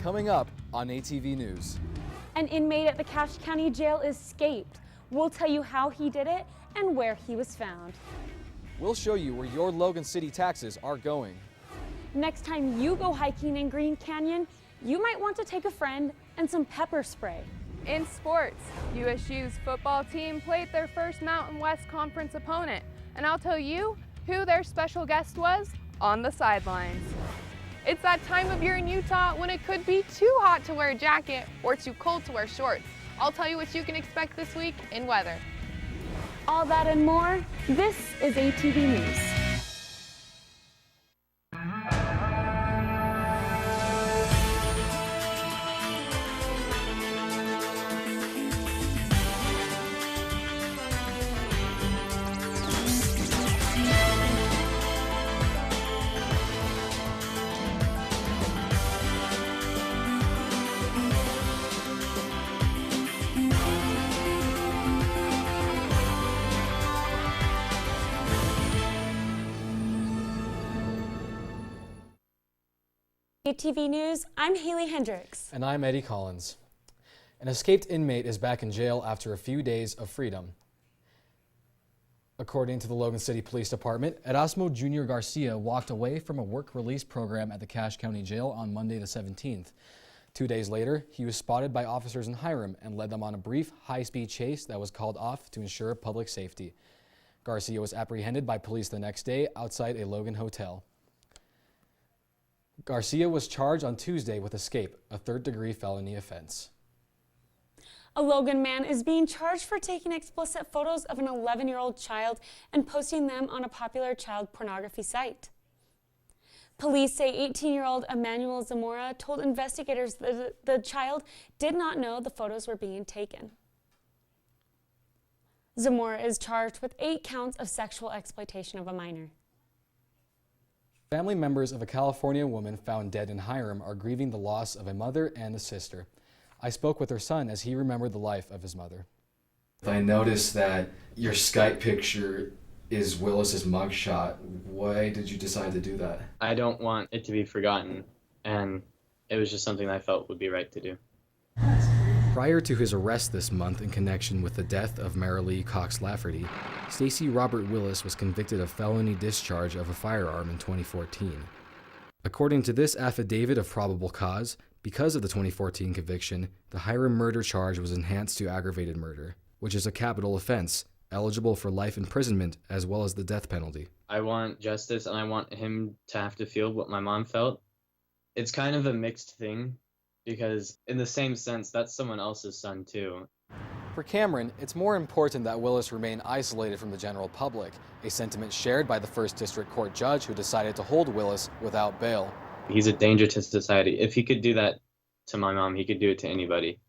Coming up on ATV News. An inmate at the Cache County Jail escaped. We'll tell you how he did it and where he was found. We'll show you where your Logan City taxes are going. Next time you go hiking in Green Canyon, you might want to take a friend and some pepper spray. In sports, USU's football team played their first Mountain West Conference opponent, and I'll tell you who their special guest was on the sidelines. It's that time of year in Utah when it could be too hot to wear a jacket or too cold to wear shorts. I'll tell you what you can expect this week in weather. All that and more, this is ATV News. ATV News, I'm Haley Hendricks. And I'm Eddie Collins. An escaped inmate is back in jail after a few days of freedom. According to the Logan City Police Department, Erasmo Jr. Garcia walked away from a work release program at the Cache County Jail on Monday the 17th. 2 days later, he was spotted by officers in Hiram and led them on a brief, high-speed chase that was called off to ensure public safety. Garcia was apprehended by police the next day outside a Logan hotel. Garcia was charged on Tuesday with escape, a third-degree felony offense. A Logan man is being charged for taking explicit photos of an 11-year-old child and posting them on a popular child pornography site. Police say 18-year-old Emmanuel Zamora told investigators that the child did not know the photos were being taken. Zamora is charged with 8 counts of sexual exploitation of a minor. Family members of a California woman found dead in Hiram are grieving the loss of a mother and a sister. I spoke with her son as he remembered the life of his mother. I noticed that your Skype picture is Willis's mugshot. Why did you decide to do that? I don't want it to be forgotten, and it was just something I felt would be right to do. Prior to his arrest this month in connection with the death of Marilee Cox Lafferty, Stacey Robert Willis was convicted of felony discharge of a firearm in 2014. According to this affidavit of probable cause, because of the 2014 conviction, the Hiram murder charge was enhanced to aggravated murder, which is a capital offense, eligible for life imprisonment as well as the death penalty. I want justice, and I want him to have to feel what my mom felt. It's kind of a mixed thing, because in the same sense, that's someone else's son too. For Cameron, it's more important that Willis remain isolated from the general public, a sentiment shared by the 1st District Court judge who decided to hold Willis without bail. He's a danger to society. If he could do that to my mom, he could do it to anybody.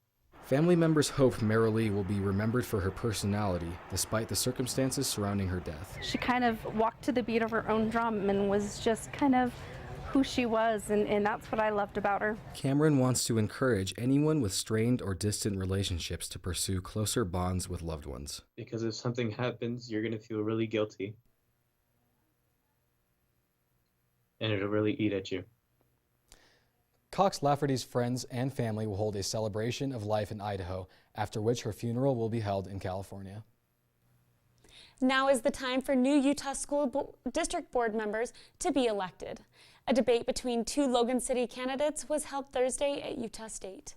Family members hope Marilee will be remembered for her personality, despite the circumstances surrounding her death. She kind of walked to the beat of her own drum and was just kind of who she was, and that's what I loved about her. Cameron wants to encourage anyone with strained or distant relationships to pursue closer bonds with loved ones. Because if something happens, you're going to feel really guilty. And it'll really eat at you. Cox Lafferty's friends and family will hold a celebration of life in Idaho, after which her funeral will be held in California. Now is the time for new Utah School District Board members to be elected. A debate between 2 Logan City candidates was held Thursday at Utah State.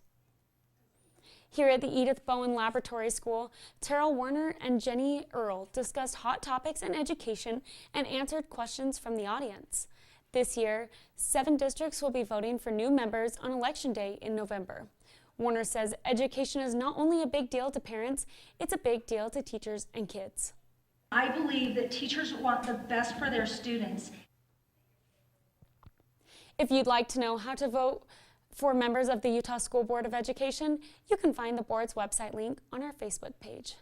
Here at the Edith Bowen Laboratory School, Terrell Warner and Jenny Earl discussed hot topics in education and answered questions from the audience. This year, 7 districts will be voting for new members on Election Day in November. Warner says education is not only a big deal to parents, it's a big deal to teachers and kids. I believe that teachers want the best for their students. If you'd like to know how to vote for members of the Utah School Board of Education, you can find the board's website link on our Facebook page.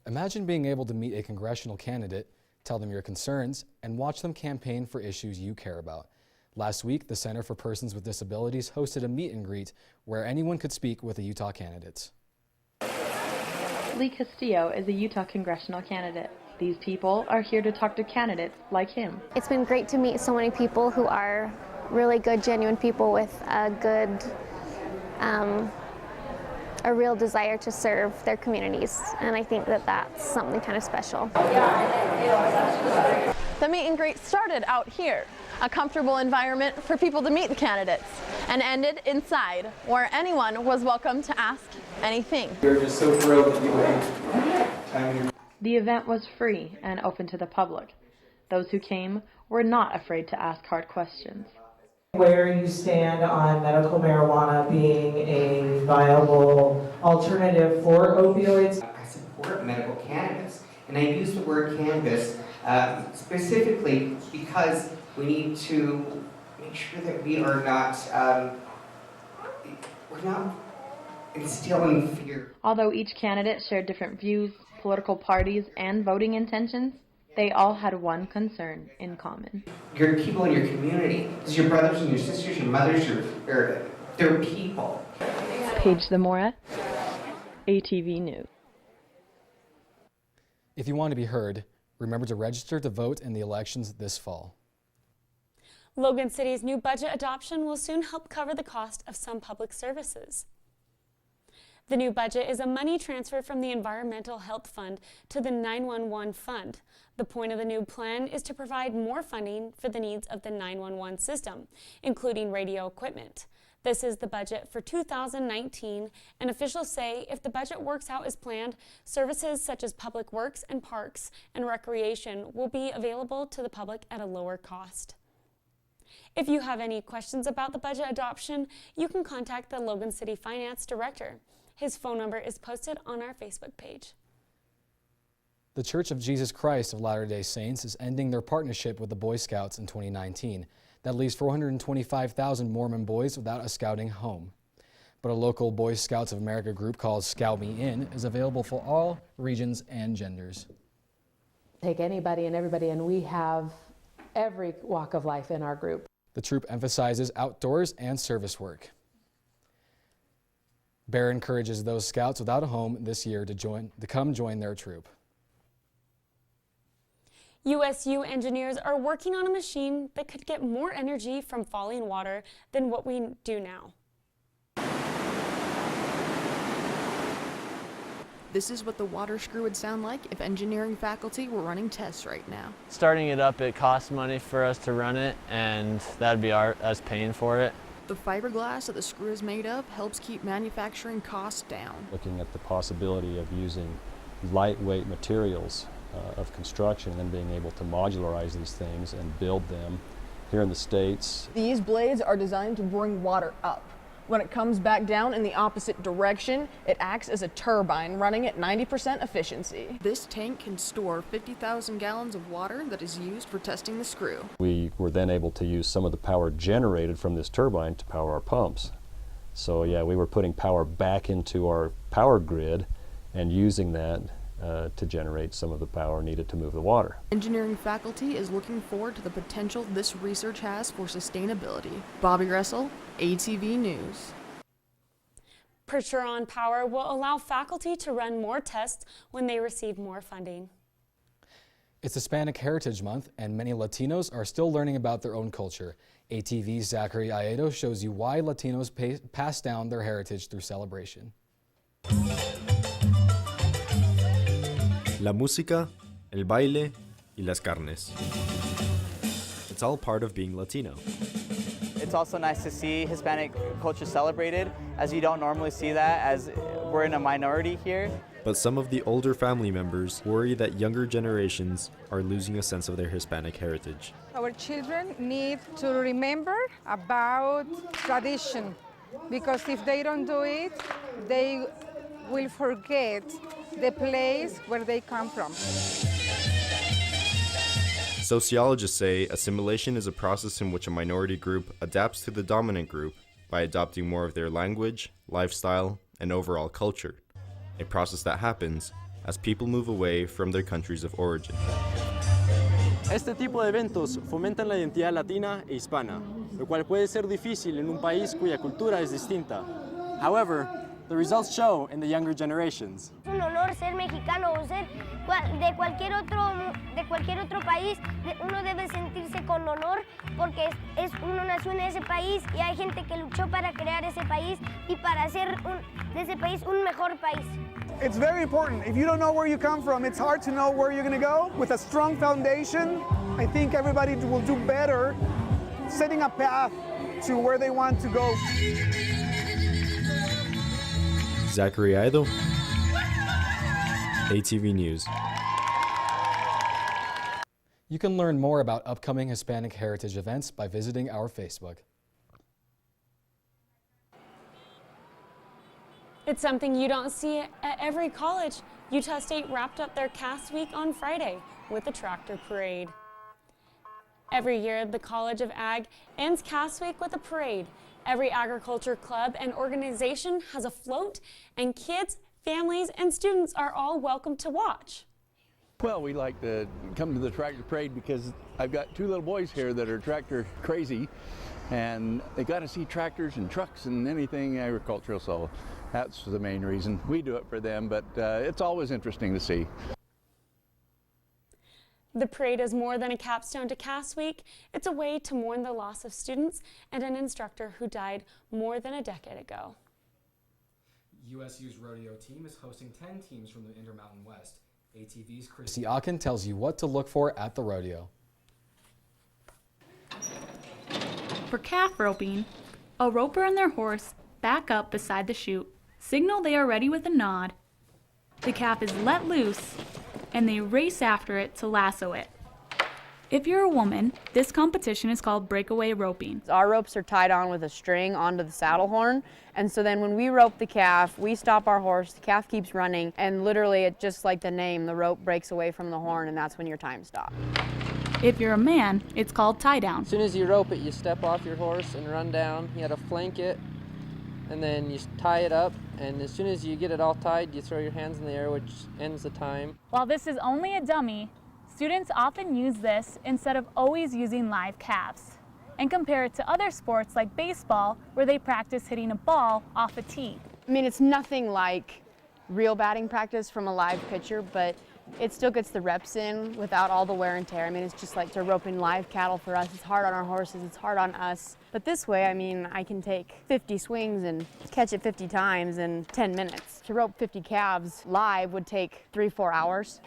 Imagine being able to meet a congressional candidate, tell them your concerns, and watch them campaign for issues you care about. Last week, the Center for Persons with Disabilities hosted a meet and greet where anyone could speak with the Utah candidates. Lee Castillo is a Utah congressional candidate. These people are here to talk to candidates like him. It's been great to meet so many people who are really good, genuine people with a real desire to serve their communities, and I think that that's something kind of special. The meet and greet started out here, a comfortable environment for people to meet the candidates, and ended inside, where anyone was welcome to ask anything. We're just so thrilled that you made time here. The event was free and open to the public. Those who came were not afraid to ask hard questions. Where you stand on medical marijuana being a viable alternative for opioids. I support medical cannabis, and I use the word cannabis specifically because we need to make sure that we are not, we're not instilling fear. Although each candidate shared different views, political parties, and voting intentions, they all had one concern in common. Your people in your community, this is your brothers and your sisters, your mothers, they're people. Paige Zamora, ATV News. If you want to be heard, remember to register to vote in the elections this fall. Logan City's new budget adoption will soon help cover the cost of some public services. The new budget is a money transfer from the Environmental Health Fund to the 911 Fund. The point of the new plan is to provide more funding for the needs of the 911 system, including radio equipment. This is the budget for 2019, and officials say if the budget works out as planned, services such as public works and parks and recreation will be available to the public at a lower cost. If you have any questions about the budget adoption, you can contact the Logan City Finance Director. His phone number is posted on our Facebook page. The Church of Jesus Christ of Latter-day Saints is ending their partnership with the Boy Scouts in 2019. That leaves 425,000 Mormon boys without a scouting home. But a local Boy Scouts of America group called Scout Me In is available for all regions and genders. Take anybody and everybody, and we have every walk of life in our group. The troop emphasizes outdoors and service work. Bear encourages those scouts without a home this year to come join their troop. USU engineers are working on a machine that could get more energy from falling water than what we do now. This is what the water screw would sound like if engineering faculty were running tests right now. Starting it up, it costs money for us to run it, and that'd be us paying for it. The fiberglass that the screw is made of helps keep manufacturing costs down. Looking at the possibility of using lightweight materials of construction and then being able to modularize these things and build them here in the States. These blades are designed to bring water up. When it comes back down in the opposite direction, it acts as a turbine running at 90% efficiency. This tank can store 50,000 gallons of water that is used for testing the screw. We were then able to use some of the power generated from this turbine to power our pumps. So yeah, we were putting power back into our power grid and using that to generate some of the power needed to move the water. Engineering faculty is looking forward to the potential this research has for sustainability. Bobby Russell, ATV News. Percheron Power will allow faculty to run more tests when they receive more funding. It's Hispanic Heritage Month, and many Latinos are still learning about their own culture. ATV's Zachary Aedo shows you why Latinos pass down their heritage through celebration. La música, el baile, y las carnes. It's all part of being Latino. It's also nice to see Hispanic culture celebrated, as you don't normally see that, as we're in a minority here. But some of the older family members worry that younger generations are losing a sense of their Hispanic heritage. Our children need to remember about tradition, because if they don't do it, they will forget the place where they come from. Sociologists say assimilation is a process in which a minority group adapts to the dominant group by adopting more of their language, lifestyle, and overall culture, a process that happens as people move away from their countries of origin. Este tipo de eventos fomentan la identidad latina e hispana, lo cual puede ser difícil en un país cuya cultura es distinta. However, The results show in the younger generations. Es un honor ser mexicano o ser de cualquier otro país. Uno debe sentirse con honor porque uno nació en ese país y hay gente que luchó para crear ese país y para hacer de ese país un mejor país. It's very important. If you don't know where you come from, it's hard to know where you're going to go. With a strong foundation, I think everybody will do better setting a path to where they want to go. Zachary Aido, ATV News. You can learn more about upcoming Hispanic heritage events by visiting our Facebook. It's something you don't see at every college. Utah State wrapped up their Cast Week on Friday with a tractor parade. Every year, the College of Ag ends Cast Week with a parade. Every agriculture club and organization has a float, and kids, families, and students are all welcome to watch. Well, we like to come to the tractor parade because I've got two little boys here that are tractor crazy, and they got to see tractors and trucks and anything agricultural, so that's the main reason. We do it for them, but it's always interesting to see. The parade is more than a capstone to Cast Week. It's a way to mourn the loss of students and an instructor who died more than a decade ago. USU's rodeo team is hosting 10 teams from the Intermountain West. ATV's Christy Akin tells you what to look for at the rodeo. For calf roping, a roper and their horse back up beside the chute, signal they are ready with a nod. The calf is let loose, and they race after it to lasso it. If you're a woman, this competition is called breakaway roping. Our ropes are tied on with a string onto the saddle horn, and so then when we rope the calf, we stop our horse, the calf keeps running, and literally, it's just like the name, the rope breaks away from the horn, and that's when your time stops. If you're a man, it's called tie down. As soon as you rope it, you step off your horse and run down. You gotta flank it, and then you tie it up, and as soon as you get it all tied, you throw your hands in the air, which ends the time. While this is only a dummy, students often use this instead of always using live calves, and compare it to other sports like baseball, where they practice hitting a ball off a tee. I mean, it's nothing like real batting practice from a live pitcher, but it still gets the reps in without all the wear and tear. I mean, it's just like to roping live cattle for us. It's hard on our horses, it's hard on us. But this way, I mean, I can take 50 swings and catch it 50 times in 10 minutes. To rope 50 calves live would take 3-4 hours.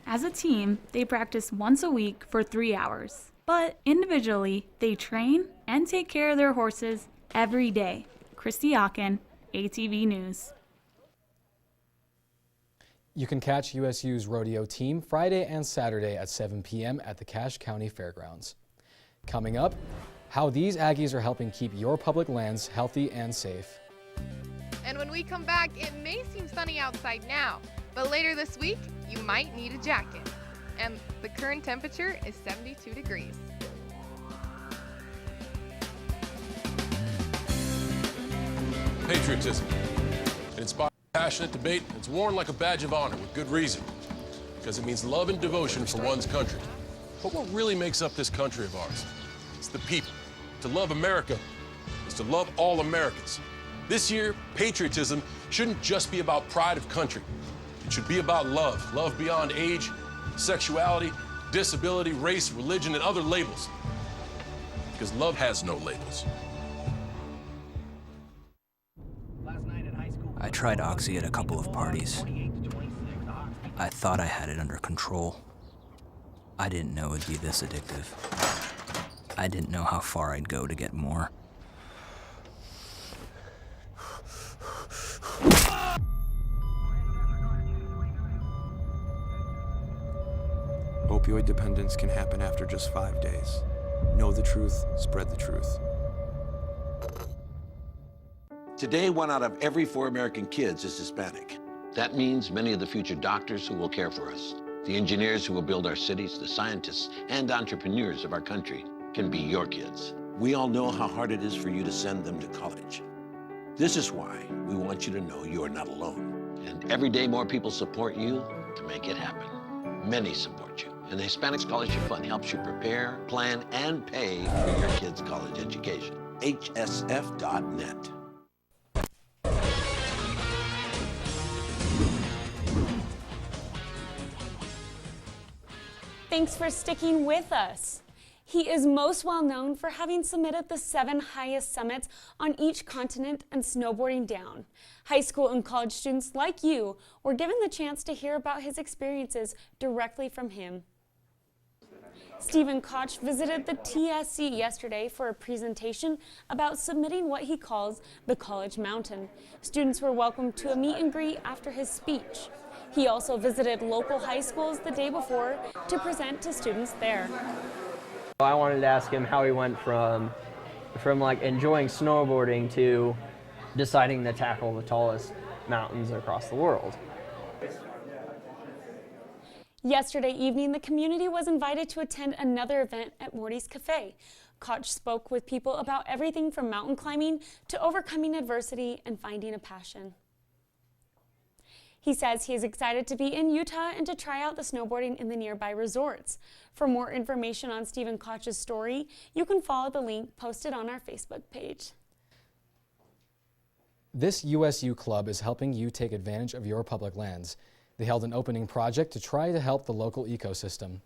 As a team, they practice once a week for 3 hours. But individually, they train and take care of their horses every day. Christy Akin, ATV News. You can catch USU's rodeo team Friday and Saturday at 7 p.m. at the Cache County Fairgrounds. Coming up, how these Aggies are helping keep your public lands healthy and safe. And when we come back, it may seem sunny outside now, but later this week, you might need a jacket. And the current temperature is 72 degrees. Patriotism. It inspires passionate debate. It's worn like a badge of honor with good reason, because it means love and devotion for one's country. But what really makes up this country of ours? It's the people. To love America is to love all Americans. This year, patriotism shouldn't just be about pride of country. It should be about love. Love beyond age, sexuality, disability, race, religion, and other labels. Because love has no labels. I tried Oxy at a couple of parties. I thought I had it under control. I didn't know it'd be this addictive. I didn't know how far I'd go to get more. Opioid dependence can happen after just 5 days. Know the truth, spread the truth. Today, 1 out of every 4 American kids is Hispanic. That means many of the future doctors who will care for us, the engineers who will build our cities, the scientists and entrepreneurs of our country can be your kids. We all know how hard it is for you to send them to college. This is why we want you to know you are not alone. And every day more people support you to make it happen. Many support you. And the Hispanic Scholarship Fund helps you prepare, plan, and pay for your kids' college education. HSF.net. Thanks for sticking with us. He is most well known for having submitted the 7 highest summits on each continent and snowboarding down. High school and college students like you were given the chance to hear about his experiences directly from him. Stephen Koch visited the TSC yesterday for a presentation about submitting what he calls the College Mountain. Students were welcomed to a meet and greet after his speech. He also visited local high schools the day before to present to students there. I wanted to ask him how he went from like enjoying snowboarding to deciding to tackle the tallest mountains across the world. Yesterday evening, the community was invited to attend another event at Morty's Cafe. Koch spoke with people about everything from mountain climbing to overcoming adversity and finding a passion. He says he is excited to be in Utah and to try out the snowboarding in the nearby resorts. For more information on Stephen Koch's story, you can follow the link posted on our Facebook page. This USU club is helping you take advantage of your public lands. They held an opening project to try to help the local ecosystem.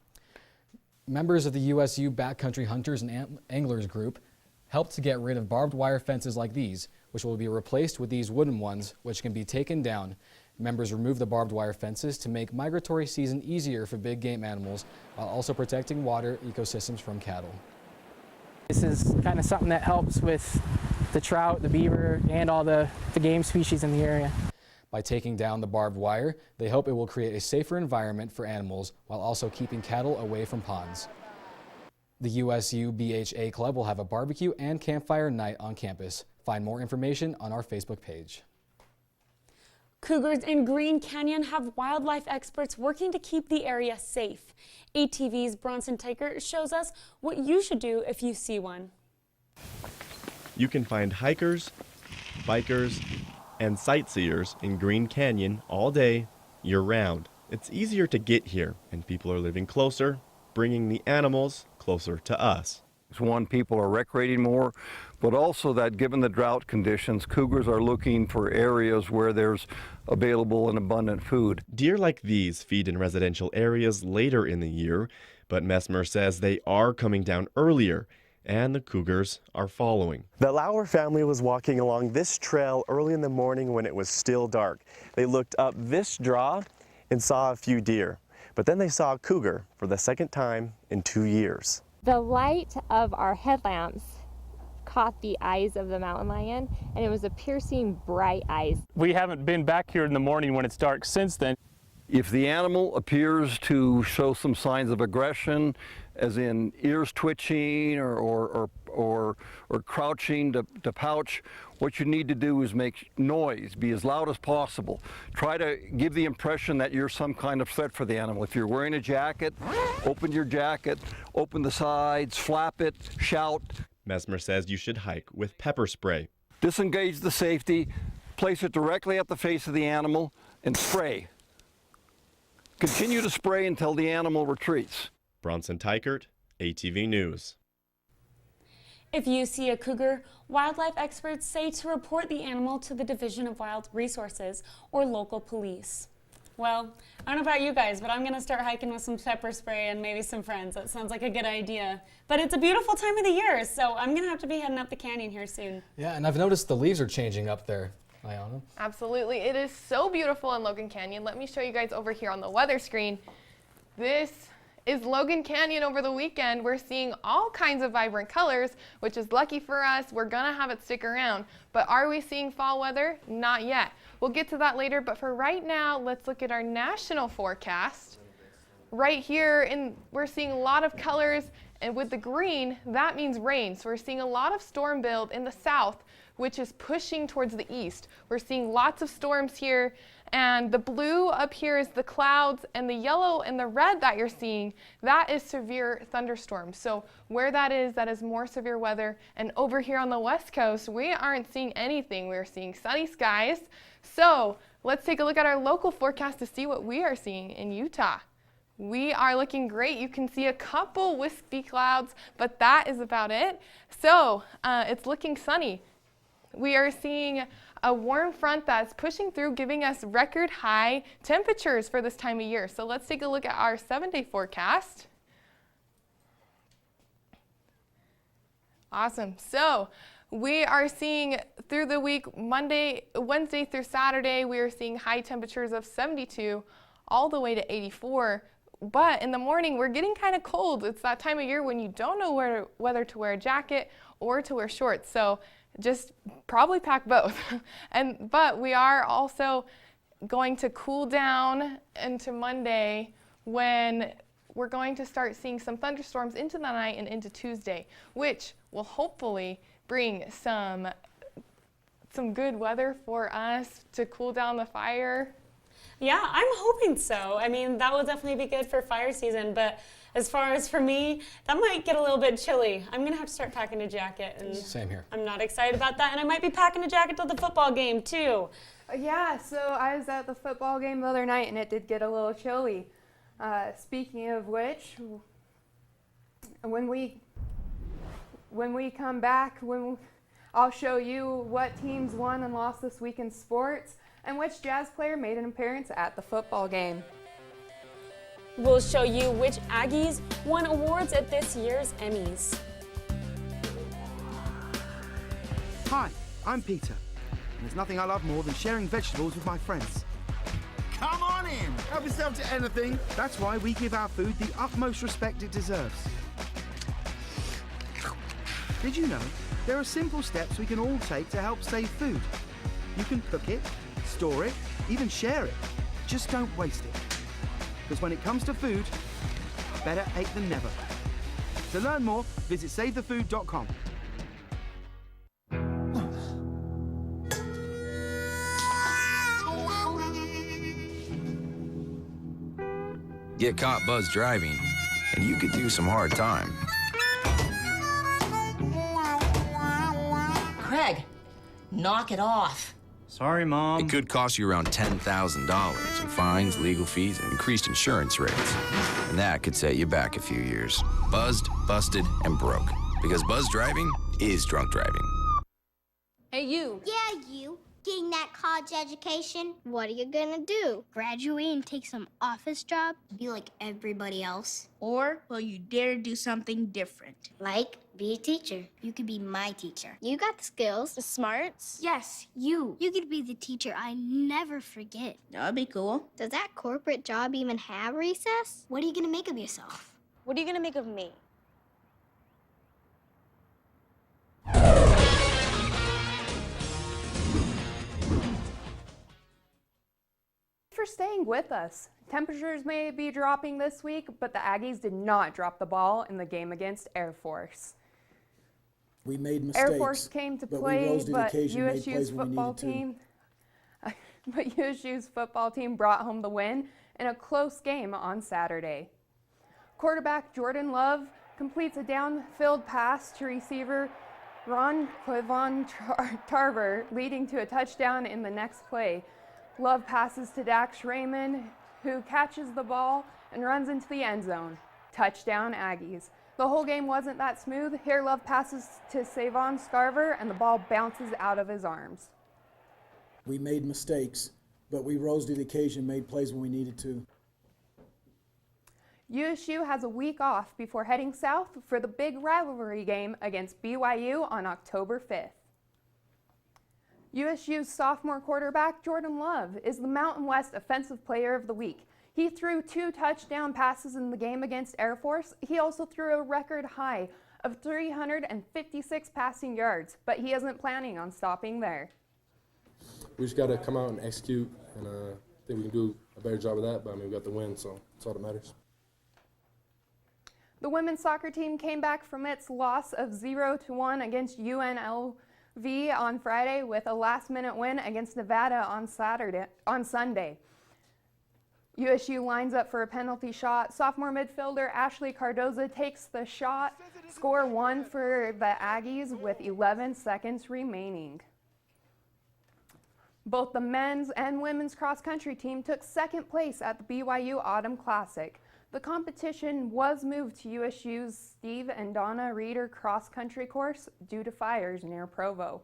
Members of the USU Backcountry Hunters and Anglers group helped to get rid of barbed wire fences like these, which will be replaced with these wooden ones, which can be taken down. Members removed the barbed wire fences to make migratory season easier for big game animals while also protecting water ecosystems from cattle. This is kind of something that helps with the trout, the beaver, and all the game species in the area. By taking down the barbed wire, they hope it will create a safer environment for animals while also keeping cattle away from ponds. The USU BHA Club will have a barbecue and campfire night on campus. Find more information on our Facebook page. Cougars in Green Canyon have wildlife experts working to keep the area safe. ATV's Bronson Tykert shows us what you should do if you see one. You can find hikers, bikers, and sightseers in Green Canyon all day, year-round. It's easier to get here, and people are living closer, bringing the animals closer to us. One, people are recreating more, but also that given the drought conditions, cougars are looking for areas where there's available and abundant food. Deer like these feed in residential areas later in the year, but Messmer says they are coming down earlier, and the cougars are following. The Lauer family was walking along this trail early in the morning when it was still dark. They looked up this draw and saw a few deer, but then they saw a cougar for the second time in 2 years. The light of our headlamps caught the eyes of the mountain lion, and it was a piercing bright eyes. We haven't been back here in the morning when it's dark since then. If the animal appears to show some signs of aggression, as in ears twitching or crouching to pouch, what you need to do is make noise, be as loud as possible. Try to give the impression that you're some kind of threat for the animal. If you're wearing a jacket, open your jacket, open the sides, flap it, shout. Messmer says you should hike with pepper spray. Disengage the safety, place it directly at the face of the animal, and spray. Continue to spray until the animal retreats. Bronson Tykert, ATV News. If you see a cougar, wildlife experts say to report the animal to the Division of Wild Resources or local police. Well, I don't know about you guys, but I'm going to start hiking with some pepper spray and maybe some friends. That sounds like a good idea. But it's a beautiful time of the year, so I'm going to have to be heading up the canyon here soon. Yeah, and I've noticed the leaves are changing up there. Ayana? Absolutely. It is so beautiful in Logan Canyon. Let me show you guys over here on the weather screen. This is Logan Canyon over the weekend. We're seeing all kinds of vibrant colors, which is lucky for us. We're gonna have it stick around. But are we seeing fall weather? Not yet. We'll get to that later, but for right now, let's look at our national forecast. Right here, we're seeing a lot of colors, and with the green, that means rain. So we're seeing a lot of storm build in the south, which is pushing towards the east. We're seeing lots of storms here, and the blue up here is the clouds, and the yellow and the red that you're seeing, that is severe thunderstorms. So where that is more severe weather. And over here on the west coast, we aren't seeing anything. We're seeing sunny skies. So let's take a look at our local forecast to see what we are seeing in Utah. We are looking great. You can see a couple wispy clouds, but that is about it. So it's looking sunny. We are seeing a warm front that's pushing through, giving us record high temperatures for this time of year. So let's take a look at our 7-day forecast. Awesome. So we are seeing through the week, Wednesday through Saturday, we are seeing high temperatures of 72 all the way to 84. But in the morning, we're getting kind of cold. It's that time of year when you don't know whether to wear a jacket or to wear shorts. So just probably pack both. But we are also going to cool down into Monday when we're going to start seeing some thunderstorms into the night and into Tuesday, which will hopefully bring some good weather for us to cool down the fire. Yeah, I'm hoping so. I mean, that will definitely be good for fire season, but as far as for me, that might get a little bit chilly. I'm gonna have to start packing a jacket, and Same here. I'm not excited about that, and I might be packing a jacket to the football game too. Yeah, so I was at the football game the other night, and it did get a little chilly. Speaking of which, when we come back, I'll show you what teams won and lost this week in sports, and which Jazz player made an appearance at the football game. We'll show you which Aggies won awards at this year's Emmys. Hi, I'm Peter, and there's nothing I love more than sharing vegetables with my friends. Come on in, help yourself to anything. That's why we give our food the utmost respect it deserves. Did you know there are simple steps we can all take to help save food? You can cook it, store it, even share it. Just don't waste it. Because when it comes to food, better ate than never. To learn more, visit savethefood.com. Get caught buzz driving, and you could do some hard time. Craig, knock it off. Sorry, Mom. It could cost you around $10,000 in fines, legal fees, and increased insurance rates. And that could set you back a few years. Buzzed, busted, and broke. Because buzz driving is drunk driving. Hey, you. Yeah, you. Getting that college education, what are you gonna do? Graduate and take some office job? Be like everybody else? Or will you dare do something different? Like, be a teacher. You could be my teacher. You got the skills. The smarts? Yes, you. You could be the teacher I never forget. That'd be cool. Does that corporate job even have recess? What are you gonna make of yourself? What are you gonna make of me? For staying with us. Temperatures may be dropping this week, but the Aggies did not drop the ball in the game against Air Force. We made mistakes. Air Force came to play, but USU's football team brought home the win in a close game on Saturday. Quarterback Jordan Love completes a downfield pass to receiver Ron Clevon Tarver, leading to a touchdown in the next play. Love passes to Dax Raymond, who catches the ball and runs into the end zone. Touchdown, Aggies. The whole game wasn't that smooth. Here, Love passes to Savon Scarver, and the ball bounces out of his arms. We made mistakes, but we rose to the occasion, made plays when we needed to. USU has a week off before heading south for the big rivalry game against BYU on October 5th. USU's sophomore quarterback, Jordan Love, is the Mountain West Offensive Player of the Week. He threw 2 touchdown passes in the game against Air Force. He also threw a record high of 356 passing yards, but he isn't planning on stopping there. We just got to come out and execute, and I think we can do a better job of that, but I mean, we got the win, so that's all that matters. The women's soccer team came back from its loss of 0-1 against UNLV on Friday with a last-minute win against Nevada on Sunday. USU lines up for a penalty shot. Sophomore midfielder Ashley Cardoza takes the shot. Score 1 for the Aggies with 11 seconds remaining. Both the men's and women's cross-country team took second place at the BYU Autumn Classic. The competition was moved to USU's Steve and Donna Reeder cross-country course due to fires near Provo.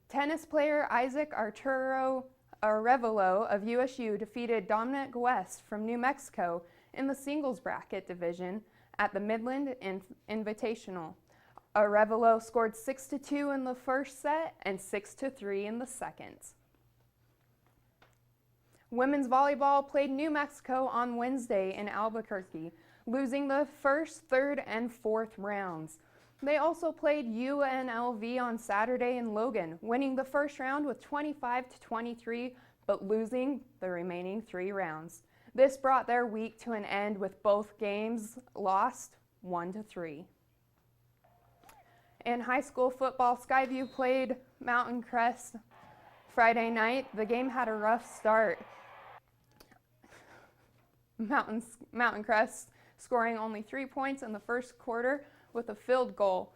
Tennis player Isaac Arturo Arevalo of USU defeated Dominic West from New Mexico in the singles bracket division at the Midland Invitational. Arevalo scored 6-2 in the first set and 6-3 in the second. Women's volleyball played New Mexico on Wednesday in Albuquerque, losing the first, third, and fourth rounds. They also played UNLV on Saturday in Logan, winning the first round with 25-23, but losing the remaining 3 rounds. This brought their week to an end with both games lost 1-3. In high school football, Skyview played Mountain Crest Friday night. The game had a rough start. Mountain Crest scoring only 3 points in the first quarter with a field goal.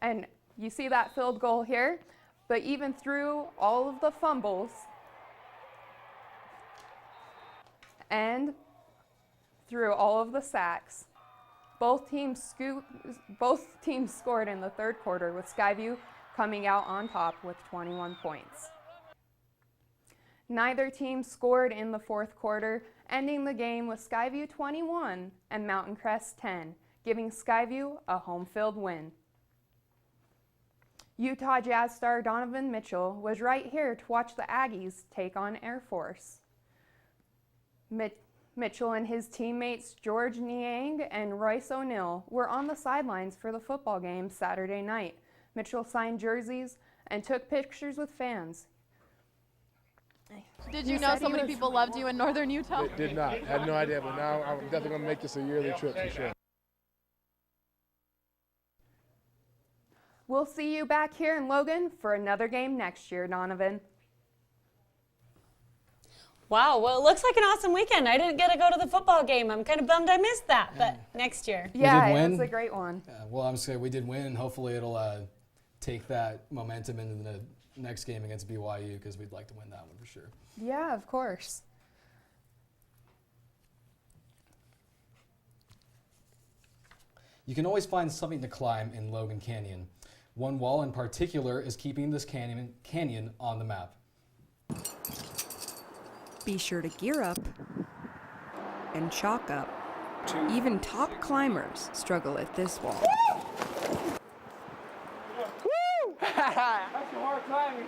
And you see that field goal here, but even through all of the fumbles and through all of the sacks, both teams scored in the third quarter, with Skyview coming out on top with 21 points. Neither team scored in the fourth quarter, ending the game with Skyview 21 and Mountain Crest 10, giving Skyview a home field win. Utah Jazz star Donovan Mitchell was right here to watch the Aggies take on Air Force. Mitchell and his teammates George Niang and Royce O'Neal were on the sidelines for the football game Saturday night. Mitchell signed jerseys and took pictures with fans. Did you know so many people loved you in northern Utah? Did not. Had no idea, but now I'm definitely going to make this a yearly trip for sure. We'll see you back here in Logan for another game next year, Donovan. Wow, well, it looks like an awesome weekend. I didn't get to go to the football game. I'm kind of bummed I missed that, but next year. Yeah, it was a great one. Well, I'm just saying we did win, and hopefully it'll take that momentum into the next game against BYU, because we'd like to win that one for sure. Yeah, of course. You can always find something to climb in Logan Canyon. One wall in particular is keeping this canyon on the map. Be sure to gear up and chalk up. Even top climbers struggle at this wall. That's some hard climbing.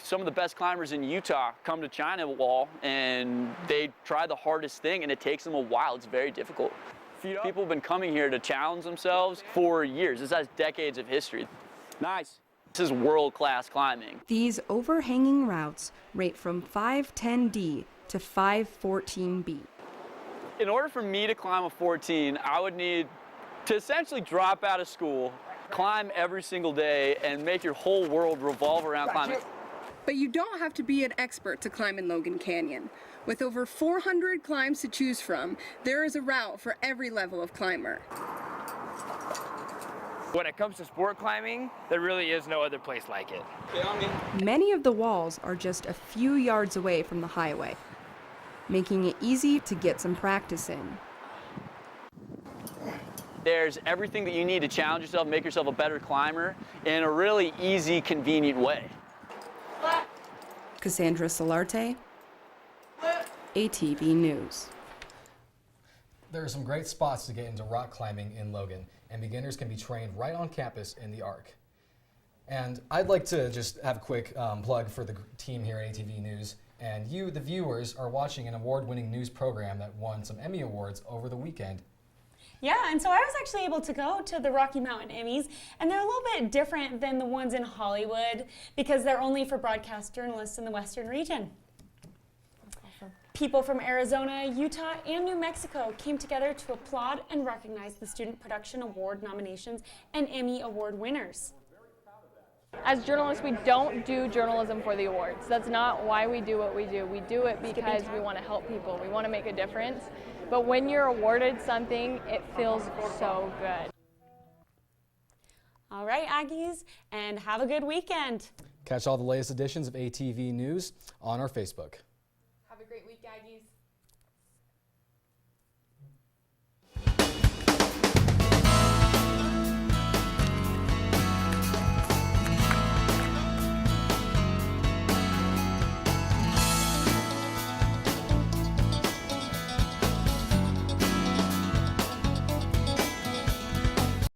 Some of the best climbers in Utah come to China Wall and they try the hardest thing, and it takes them a while. It's very difficult. People have been coming here to challenge themselves for years. This has decades of history. Nice. This is world-class climbing. These overhanging routes rate from 510D to 514B. In order for me to climb a 14, I would need to essentially drop out of school, climb every single day, and make your whole world revolve around climbing. But you don't have to be an expert to climb in Logan Canyon. With over 400 climbs to choose from, there is a route for every level of climber. When it comes to sport climbing, there really is no other place like it. Many of the walls are just a few yards away from the highway, making it easy to get some practice in. There's everything that you need to challenge yourself, make yourself a better climber in a really easy, convenient way. Cassandra Solarte, ATV News. There are some great spots to get into rock climbing in Logan, and beginners can be trained right on campus in the Arc. And I'd like to just have a quick plug for the team here at ATV News. And you, the viewers, are watching an award-winning news program that won some Emmy Awards over the weekend. Yeah, and so I was actually able to go to the Rocky Mountain Emmys, and they're a little bit different than the ones in Hollywood because they're only for broadcast journalists in the Western region. People from Arizona, Utah, and New Mexico came together to applaud and recognize the Student Production Award nominations and Emmy Award winners. As journalists, we don't do journalism for the awards. That's not why we do what we do. We do it because we want to help people. We want to make a difference. But when you're awarded something, it feels so good. All right, Aggies, and have a good weekend. Catch all the latest editions of ATV News on our Facebook. Have a great week, Aggies.